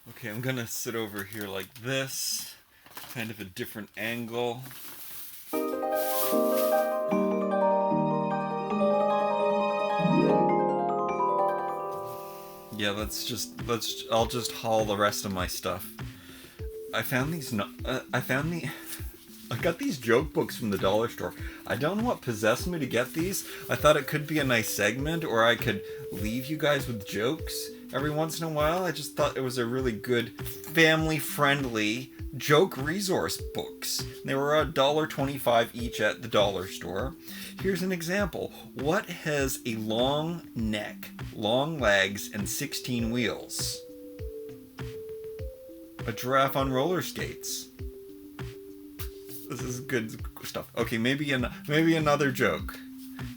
Okay, I'm gonna sit over here like this, kind of a different angle. Yeah, I'll just haul the rest of my stuff. I found these, I got these joke books from the dollar store. I don't know what possessed me to get these. I thought it could be a nice segment, or I could leave you guys with jokes every once in a while. I just thought it was a really good, family-friendly joke resource books. They were $1.25 each at the dollar store. Here's an example. What has a long neck, long legs, and 16 wheels? A giraffe on roller skates. This is good stuff. Okay, maybe another joke.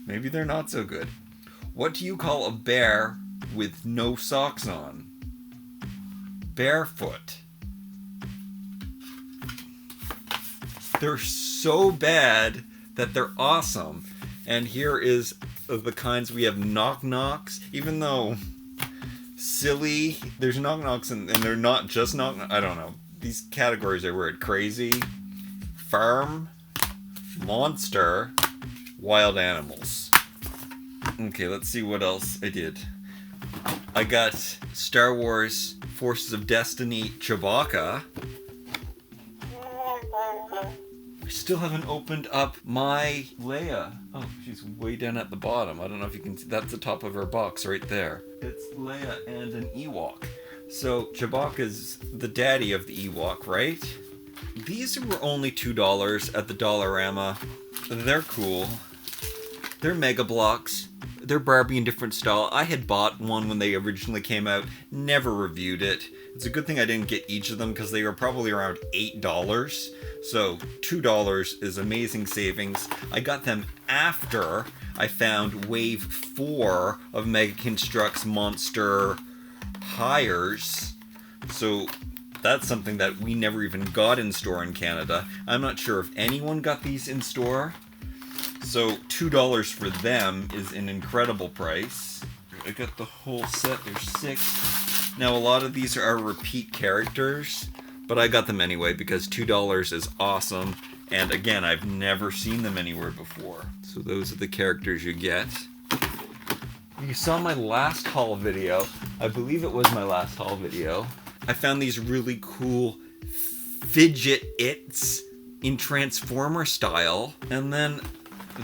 Maybe they're not so good. What do you call a bear with no socks on? Barefoot. They're so bad that they're awesome. And here is the kinds we have: knock knocks. Even though silly, there's knock knocks and they're not just knock. I don't know. These categories are weird. Crazy, farm, monster, wild animals. Okay, let's see what else I did. I got Star Wars Forces of Destiny Chewbacca. I still haven't opened up my Leia. Oh, she's way down at the bottom. I don't know if you can see. That's the top of her box right there. It's Leia and an Ewok. So Chewbacca's the daddy of the Ewok, right? These were only $2 at the Dollarama. They're cool. They're Mega Bloks. They're Barbie in different style. I had bought one when they originally came out. Never reviewed it. It's a good thing I didn't get each of them because they were probably around $8. So $2 is amazing savings. I got them after I found Wave 4 of Mega Construx Monster Hires. So that's something that we never even got in store in Canada. I'm not sure if anyone got these in store. So $2 for them is an incredible price. I got the whole set. There's 6. Now a lot of these are repeat characters, but I got them anyway because $2 is awesome. And again, I've never seen them anywhere before. So those are the characters you get. You saw my last haul video. I believe it was my last haul video. I found these really cool Fidget-its in Transformer style. And then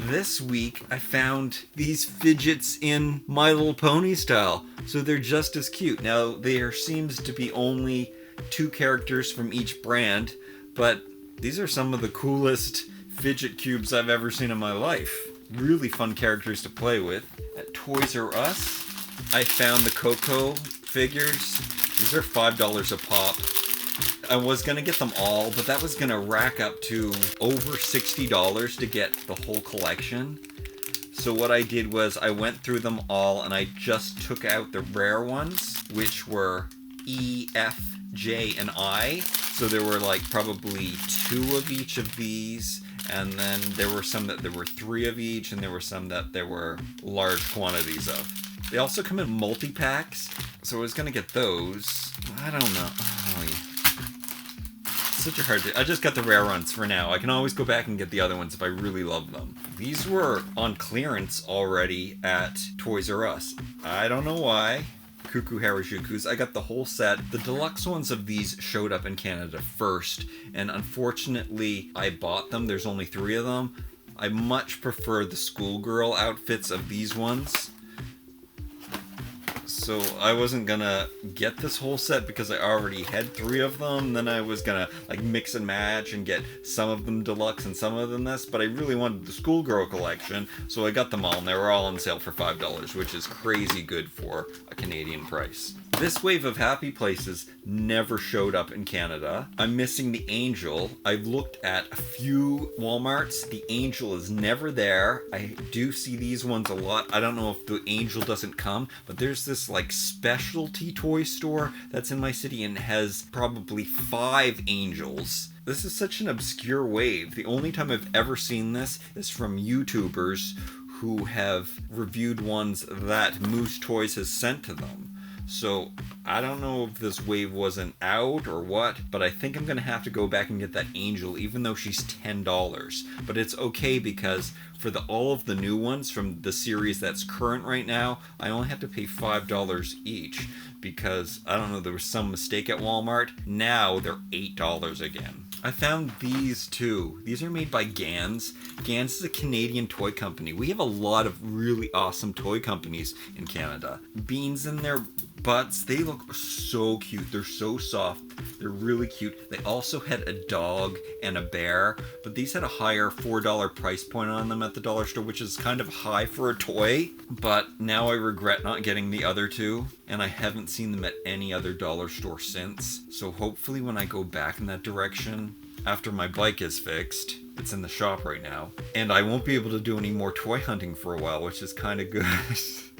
this week I found these Fidgets in My Little Pony style. So they're just as cute. Now there seems to be only 2 characters from each brand, but these are some of the coolest fidget cubes I've ever seen in my life. Really fun characters to play with. At Toys R Us, I found the Coco figures. These are $5 a pop. I was gonna get them all, but that was gonna rack up to over $60 to get the whole collection. So what I did was I went through them all and I just took out the rare ones, which were E, F, J, and I. So there were like probably 2 of each of these, and then there were some that there were 3 of each, and there were some that there were large quantities of. They also come in multi-packs, so I was gonna get those. I don't know. Oh, yeah. Such a hard thing. I just got the rare ones for now. I can always go back and get the other ones if I really love them. These were on clearance already at Toys R Us. I don't know why. Kuu Kuu Harajukus. I got the whole set. The deluxe ones of these showed up in Canada first, and unfortunately I bought them. There's only 3 of them. I much prefer the schoolgirl outfits of these ones. So I wasn't gonna get this whole set because I already had 3 of them. Then I was gonna like mix and match and get some of them deluxe and some of them this, but I really wanted the schoolgirl collection, so I got them all, and they were all on sale for $5, which is crazy good for a Canadian price. This wave of Happy Places never showed up in Canada. I'm missing the Angel. I've looked at a few Walmarts. The Angel is never there. I do see these ones a lot. I don't know if the Angel doesn't come, but there's this like specialty toy store that's in my city and has probably 5 Angels. This is such an obscure wave. The only time I've ever seen this is from YouTubers who have reviewed ones that Moose Toys has sent to them. So I don't know if this wave wasn't out or what, but I think I'm going to have to go back and get that Angel, even though she's $10. But it's okay because for all of the new ones from the series that's current right now, I only have to pay $5 each because, I don't know, there was some mistake at Walmart. Now they're $8 again. I found these too. These are made by Ganz. Ganz is a Canadian toy company. We have a lot of really awesome toy companies in Canada. Beans in their butts, they look so cute. They're so soft. They're really cute. They also had a dog and a bear, but these had a higher $4 price point on them at the dollar store, which is kind of high for a toy. But now I regret not getting the other two, and I haven't seen them at any other dollar store since. So hopefully when I go back in that direction, after my bike is fixed, it's in the shop right now, and I won't be able to do any more toy hunting for a while, which is kind of good.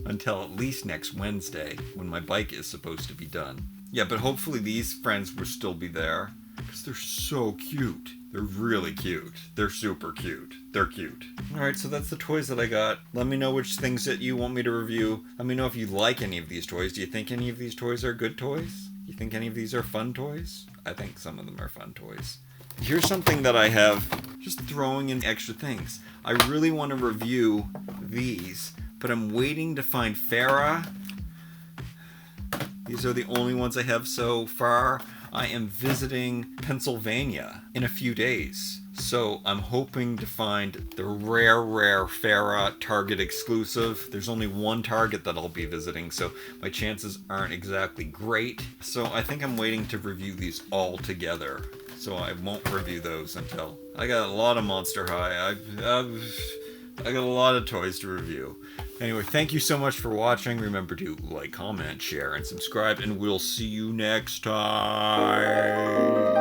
Until at least next Wednesday, when my bike is supposed to be done. Yeah, but hopefully these friends will still be there, because they're so cute. They're really cute. They're super cute. They're cute. Alright, so that's the toys that I got. Let me know which things that you want me to review. Let me know if you like any of these toys. Do you think any of these toys are good toys? You think any of these are fun toys? I think some of them are fun toys. Here's something that I have, just throwing in extra things. I really want to review these, but I'm waiting to find Farah. These are the only ones I have so far. I am visiting Pennsylvania in a few days, so I'm hoping to find the rare Farah Target exclusive. There's only one Target that I'll be visiting, so my chances aren't exactly great. So I think I'm waiting to review these all together. So I won't review those until I got a lot of Monster High. I got a lot of toys to review. Anyway, thank you so much for watching. Remember to like, comment, share, and subscribe, and we'll see you next time.